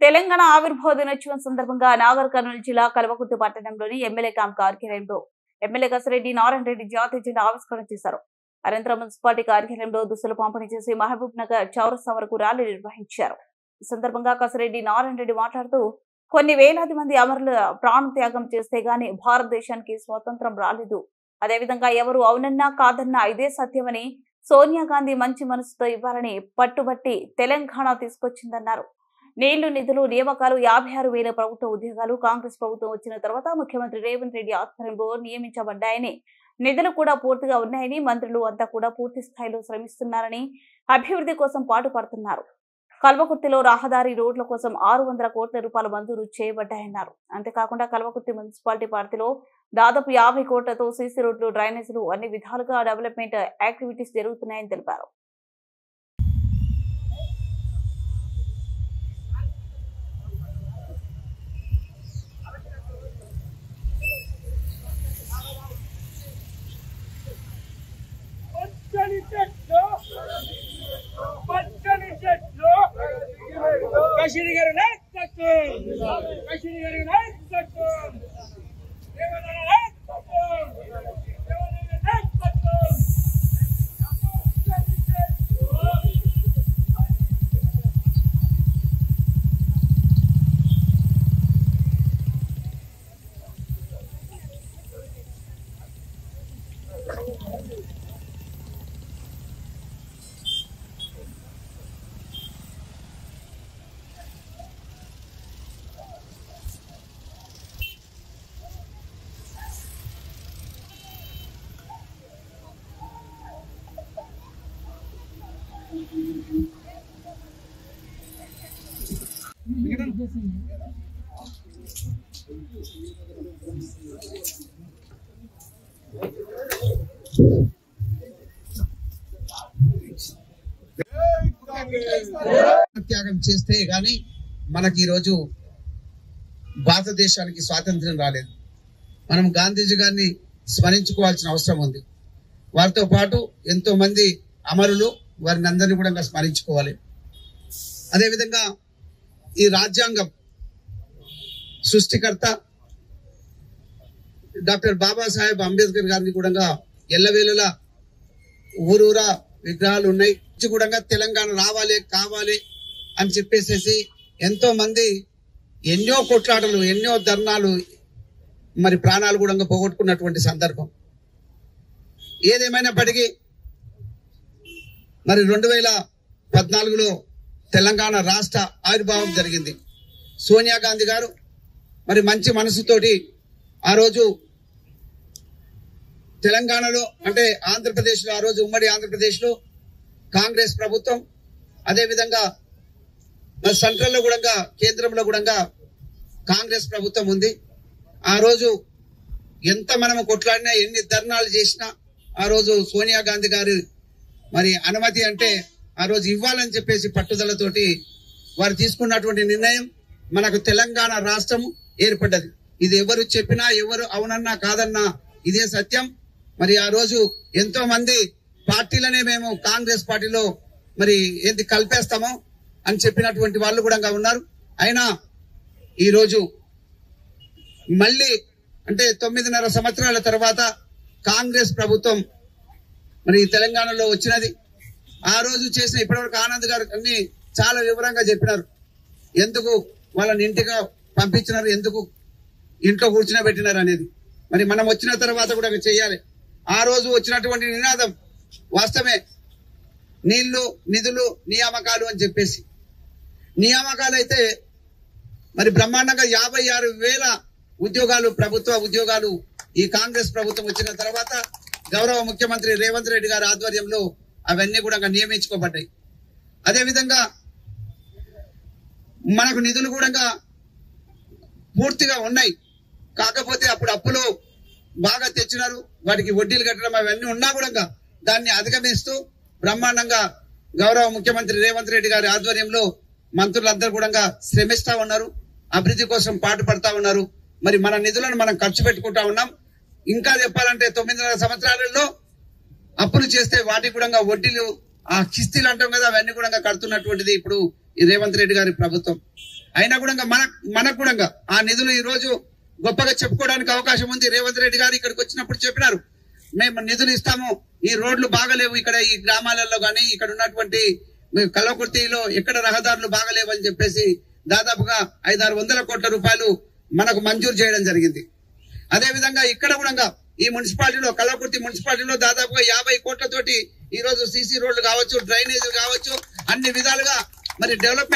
తెలంగాణ ఆవిర్భావ దినోత్సవం సందర్భంగా నాగర్ కర్నూలు జిల్లా కల్వకుర్తి పట్టణంలోని ఎమ్మెల్యే క్యాంప్ కార్యాలయంలో ఎమ్మెల్యే కసిరెడ్డి నారాయణ రెడ్డి జాతీయ జెండా ఆవిష్కరణ చేశారు. అనంతరం మున్సిపాలిటీ కార్యాలయంలో దుస్తులు పంపిణీ చేసి మహబూబ్ నగర్ చౌరస్తా వరకు ర్యాలీ నిర్వహించారు. ఈ సందర్భంగా కసిరెడ్డి నారాయణ రెడ్డి మాట్లాడుతూ కొన్ని వేలాది మంది అమరుల ప్రాణత్యాగం చేస్తే గాని భారతదేశానికి స్వాతంత్రం రాలేదు. అదేవిధంగా ఎవరు అవునన్నా కాదన్నా ఇదే సత్యమని సోనియా గాంధీ మంచి మనసుతో ఇవ్వాలని పట్టుబట్టి తెలంగాణ తీసుకొచ్చిందన్నారు. నీళ్లు, నిధులు, నియామకాలు 56,000 ప్రభుత్వ ఉద్యోగాలు కాంగ్రెస్ ప్రభుత్వం వచ్చిన తర్వాత ముఖ్యమంత్రి రేవంత్ రెడ్డి ఆధ్వర్యంలో నియమించబడ్డాయని, నిధులు కూడా పూర్తిగా ఉన్నాయని, మంత్రులు అంతా కూడా పూర్తి స్థాయిలో శ్రమిస్తున్నారని, అభివృద్ధి కోసం పాటుపడుతున్నారు. కల్వకుర్తిలో రహదారి రోడ్ల కోసం 600 కోట్ల రూపాయలు మంజూరు చేయబడ్డాయన్నారు. అంతేకాకుండా కల్వకుర్తి మున్సిపాలిటీ పరిధిలో దాదాపు 50 కోట్లతో సీసీ రోడ్లు, డ్రైనేజీలు అన్ని విధాలుగా డెవలప్మెంట్ యాక్టివిటీస్ జరుగుతున్నాయని తెలిపారు. త్యాగం చేస్తే గాని మనకి ఈ రోజు భారతదేశానికి స్వాతంత్ర్యం రాలేదు. మనం గాంధీజీ గారిని స్మరించుకోవాల్సిన అవసరం ఉంది. వారితో పాటు ఎంతో మంది అమరులు, వారిని అందరినీ కూడా స్మరించుకోవాలి. అదేవిధంగా ఈ రాజ్యాంగం సృష్టికర్త డాక్టర్ బాబాసాహెబ్ అంబేద్కర్ గారిని కూడా ఎల్లవేళలా ఊరూరా విగ్రహాలు ఉన్నాయి. కూడా తెలంగాణ రావాలి కావాలి అని చెప్పేసేసి ఎంతో మంది ఎన్నో కొట్లాటలు, ఎన్నో ధర్నాలు, మరి ప్రాణాలు కూడా పోగొట్టుకున్నటువంటి సందర్భం. ఏదేమైనప్పటికీ మరి 2014లో తెలంగాణ రాష్ట్ర ఆవిర్భావం జరిగింది. సోనియా గాంధీ గారు మరి మంచి మనసుతోటి ఆ రోజు తెలంగాణలో అంటే ఆంధ్రప్రదేశ్లో, ఆ రోజు ఉమ్మడి ఆంధ్రప్రదేశ్లో కాంగ్రెస్ ప్రభుత్వం, అదేవిధంగా సెంట్రల్ లో కూడా కేంద్రంలో కూడా కాంగ్రెస్ ప్రభుత్వం ఉంది. ఆ రోజు ఎంత మనం కొట్లాడినా, ఎన్ని ధర్నాలు చేసినా ఆ రోజు సోనియా గాంధీ గారు మరి అనుమతి అంటే ఆ రోజు ఇవ్వాలని చెప్పేసి పట్టుదలతోటి వారు తీసుకున్నటువంటి నిర్ణయం మనకు తెలంగాణ రాష్ట్రం ఏర్పడ్డది. ఇది ఎవరు చెప్పినా, ఎవరు అవునన్నా కాదన్నా ఇదే సత్యం. మరి ఆ రోజు ఎంతో మంది పార్టీలనే మేము కాంగ్రెస్ పార్టీలో మరి ఏంటి కలిపేస్తామో అని చెప్పినటువంటి వాళ్ళు కూడా ఉన్నారు. అయినా ఈ రోజు మళ్ళీ అంటే 9.5 సంవత్సరాల తర్వాత కాంగ్రెస్ ప్రభుత్వం మరి తెలంగాణలో వచ్చినది. ఆ రోజు చేసిన ఇప్పటివరకు ఆనంద్ గారు అన్ని చాలా వివరంగా చెప్పినారు. ఎందుకు వాళ్ళని ఇంటిగా పంపించినారు, ఎందుకు ఇంట్లో కూర్చునబెట్టినారు అనేది. మరి మనం వచ్చిన తర్వాత కూడా చేయాలి. ఆ రోజు వచ్చినటువంటి నినాదం వాస్తవమే. నీళ్లు, నిధులు, నియామకాలు అని చెప్పేసి నియామకాలు అయితే మరి బ్రహ్మాండంగా 56,000 ఉద్యోగాలు, ప్రభుత్వ ఉద్యోగాలు ఈ కాంగ్రెస్ ప్రభుత్వం వచ్చిన తర్వాత గౌరవ ముఖ్యమంత్రి రేవంత్ రెడ్డి గారి ఆధ్వర్యంలో అవన్నీ కూడా నియమించుకోబడ్డాయి. అదేవిధంగా మనకు నిధులు కూడా పూర్తిగా ఉన్నాయి. కాకపోతే అప్పుడు అప్పులు బాగా తెచ్చినారు, వాటికి వడ్డీలు కట్టడం అవన్నీ ఉన్నా కూడా దాన్ని అధిగమిస్తూ బ్రహ్మాండంగా గౌరవ ముఖ్యమంత్రి రేవంత్ రెడ్డి గారి ఆధ్వర్యంలో మంత్రులందరూ కూడా శ్రమిస్తా ఉన్నారు, అభివృద్ధి కోసం పాటుపడతా ఉన్నారు. మరి మన నిధులను మనం ఖర్చు పెట్టుకుంటా ఉన్నాం. ఇంకా చెప్పాలంటే 9.5 సంవత్సరాలలో అప్పులు చేస్తే వాటికి కూడా వడ్డీలు, ఆ కిస్తీలు అంటాం కదా, అవన్నీ కూడా కడుతున్నటువంటిది ఇప్పుడు ఈ రేవంత్ రెడ్డి గారి ప్రభుత్వం. అయినా కూడా మనకు కూడా ఆ నిధులు ఈ రోజు గొప్పగా చెప్పుకోవడానికి అవకాశం ఉంది. రేవంత్ రెడ్డి గారు ఇక్కడికి వచ్చినప్పుడు చెప్పినారు, మేము నిధులు ఇస్తాము, ఈ రోడ్లు బాగలేవు ఇక్కడ ఈ గ్రామాలలో గానీ ఇక్కడ ఉన్నటువంటి కల్వకుర్తిలో ఎక్కడ రహదారులు బాగలేవు అని చెప్పేసి దాదాపుగా 500-600 కోట్ల రూపాయలు మనకు మంజూరు చేయడం జరిగింది. అదే విధంగా ఇక్కడ కూడా ఈ మున్సిపాలిటీలో కల్వకుర్తి మున్సిపాలిటీలో దాదాపుగా 50 కోట్లతోటి ఈ రోజు సీసీ రోడ్లు కావచ్చు, డ్రైనేజీలు కావచ్చు, అన్ని విధాలుగా మరి డెవలప్మెంట్